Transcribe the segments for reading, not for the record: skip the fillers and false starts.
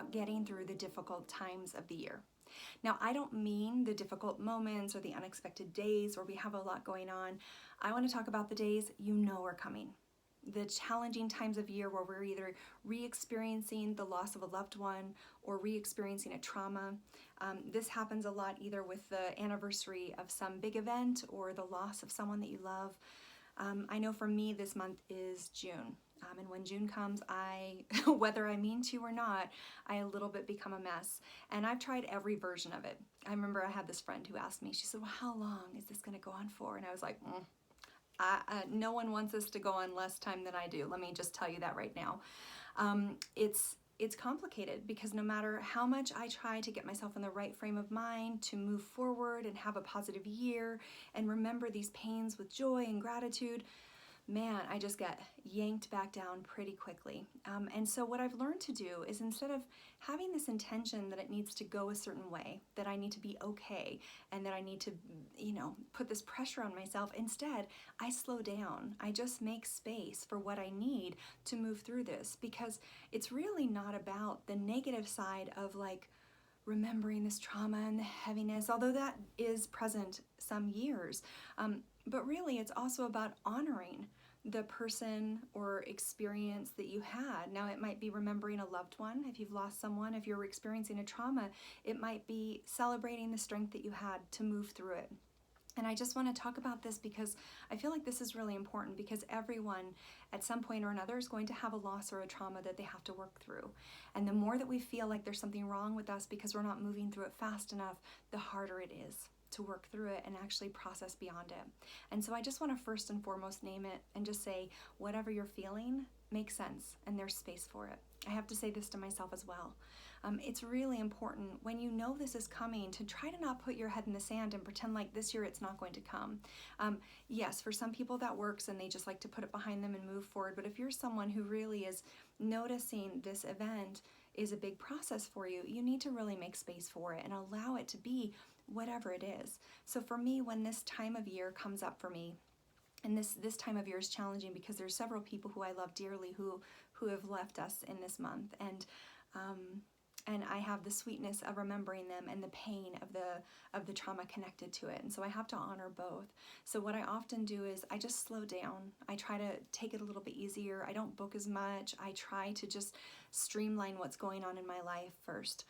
about getting through the difficult times of the year. Now, I don't mean the difficult moments or the unexpected days where we have a lot going on. I want to talk about the days you know are coming. The challenging times of year where we're either re-experiencing the loss of a loved one or re-experiencing a trauma. This happens a lot either with the anniversary of some big event or the loss of someone that you love. I know for me this month is June. And when June comes, whether I mean to or not, I a little bit become a mess. And I've tried every version of it. I remember I had this friend who asked me, she said, well, how long is this going to go on for? And I was like, no one wants this to go on less time than I do. Let me just tell you that right now. It's complicated because no matter how much I try to get myself in the right frame of mind to move forward and have a positive year and remember these pains with joy and gratitude, man, I just get yanked back down pretty quickly. And so what I've learned to do is instead of having this intention that it needs to go a certain way, that I need to be okay, and that I need to, put this pressure on myself, instead, I slow down. I just make space for what I need to move through this, because it's really not about the negative side of like remembering this trauma and the heaviness, although that is present some years. But really, it's also about honoring the person or experience that you had. Now, it might be remembering a loved one if you've lost someone. If you're experiencing a trauma, it might be celebrating the strength that you had to move through it. And I just want to talk about this because I feel like this is really important, because everyone at some point or another is going to have a loss or a trauma that they have to work through. And the more that we feel like there's something wrong with us because we're not moving through it fast enough, the harder it is to work through it and actually process beyond it. And so I just want to first and foremost name it and just say, whatever you're feeling makes sense and there's space for it. I have to say this to myself as well. It's really important when you know this is coming to try to not put your head in the sand and pretend like this year it's not going to come. Yes, for some people that works and they just like to put it behind them and move forward. But if you're someone who really is noticing this event is a big process for you, you need to really make space for it and allow it to be whatever it is. So for me, when this time of year comes up for me, and this time of year is challenging because there's several people who I love dearly who have left us in this month, and I have the sweetness of remembering them and the pain of the trauma connected to it. And so I have to honor both. So what I often do is I just slow down. I try to take it a little bit easier. I don't book as much. I try to just streamline what's going on in my life first.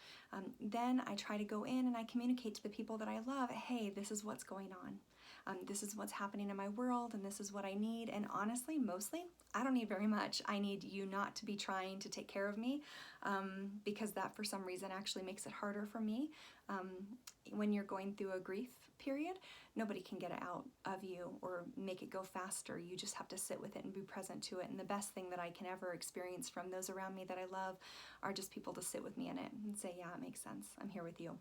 Then I try to go in and I communicate to the people that I love, hey, this is what's going on. This is what's happening in my world, and this is what I need. And honestly, mostly, I don't need very much. I need you not to be trying to take care of me, because that for some reason actually makes it harder for me. When you're going through a grief period, nobody can get it out of you or make it go faster. You just have to sit with it and be present to it. And the best thing that I can ever experience from those around me that I love are just people to sit with me in it and say, yeah, it makes sense. I'm here with you.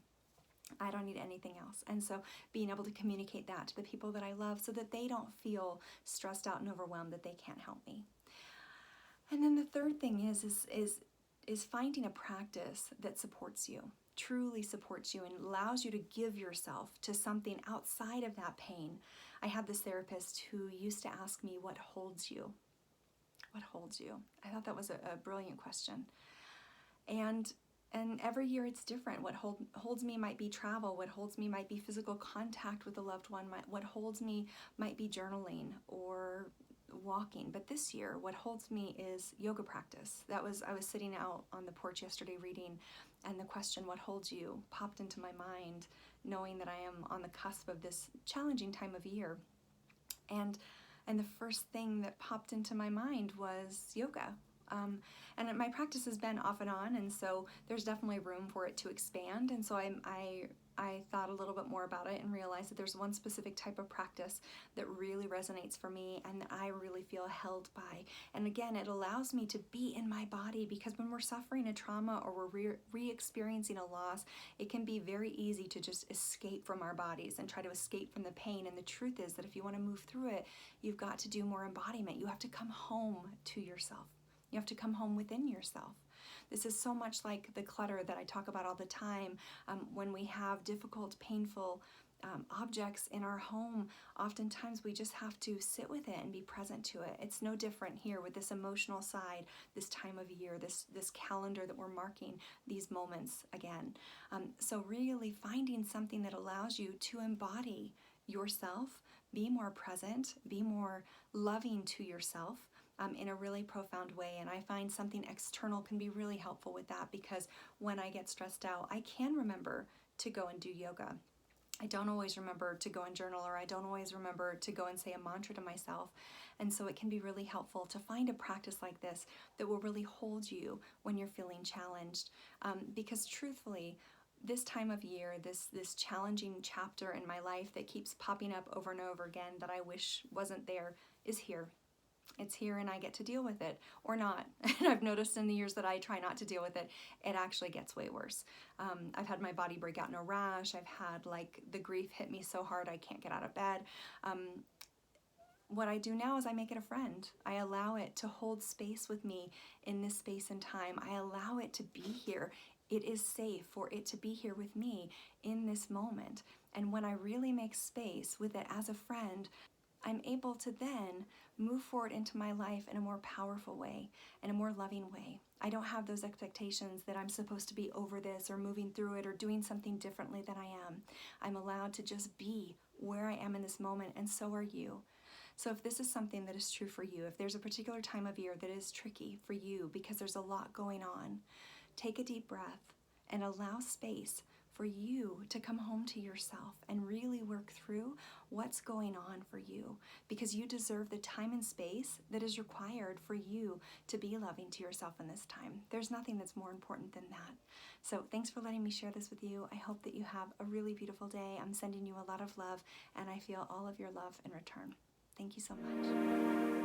I don't need anything else. And so being able to communicate that to the people that I love so that they don't feel stressed out and overwhelmed that they can't help me. And then the third thing is finding a practice that supports you, truly supports you, and allows you to give yourself to something outside of that pain. I had this therapist who used to ask me, what holds you? What holds you? I thought that was a brilliant question. And every year it's different. What holds me might be travel. What holds me might be physical contact with a loved one. What holds me might be journaling or walking. But this year, what holds me is yoga practice. I was sitting out on the porch yesterday reading, and the question, what holds you, popped into my mind, knowing that I am on the cusp of this challenging time of year. And the first thing that popped into my mind was yoga. And my practice has been off and on, and so there's definitely room for it to expand. And so I thought a little bit more about it and realized that there's one specific type of practice that really resonates for me and that I really feel held by. And again, it allows me to be in my body, because when we're suffering a trauma or we're re-experiencing a loss, it can be very easy to just escape from our bodies and try to escape from the pain. And the truth is that if you want to move through it, you've got to do more embodiment. You have to come home to yourself. You have to come home within yourself. This is so much like the clutter that I talk about all the time. When we have difficult, painful objects in our home, oftentimes we just have to sit with it and be present to it. It's no different here with this emotional side, this time of year, this calendar that we're marking these moments again. So really finding something that allows you to embody yourself, be more present, be more loving to yourself, in a really profound way. And I find something external can be really helpful with that, because when I get stressed out, I can remember to go and do yoga. I don't always remember to go and journal, or I don't always remember to go and say a mantra to myself. And so it can be really helpful to find a practice like this that will really hold you when you're feeling challenged. Because truthfully, this time of year, this challenging chapter in my life that keeps popping up over and over again that I wish wasn't there is here. It's here, and I get to deal with it, or not. And I've noticed in the years that I try not to deal with it, it actually gets way worse. I've had my body break out in a rash. I've had like the grief hit me so hard I can't get out of bed. What I do now is I make it a friend. I allow it to hold space with me in this space and time. I allow it to be here. It is safe for it to be here with me in this moment. And when I really make space with it as a friend, I'm able to then move forward into my life in a more powerful way, in a more loving way. I don't have those expectations that I'm supposed to be over this or moving through it or doing something differently than I am. I'm allowed to just be where I am in this moment, and so are you. So if this is something that is true for you, if there's a particular time of year that is tricky for you because there's a lot going on, take a deep breath and allow space for you to come home to yourself and really work through what's going on for you, because you deserve the time and space that is required for you to be loving to yourself in this time. There's nothing that's more important than that. So thanks for letting me share this with you. I hope that you have a really beautiful day. I'm sending you a lot of love, and I feel all of your love in return. Thank you so much.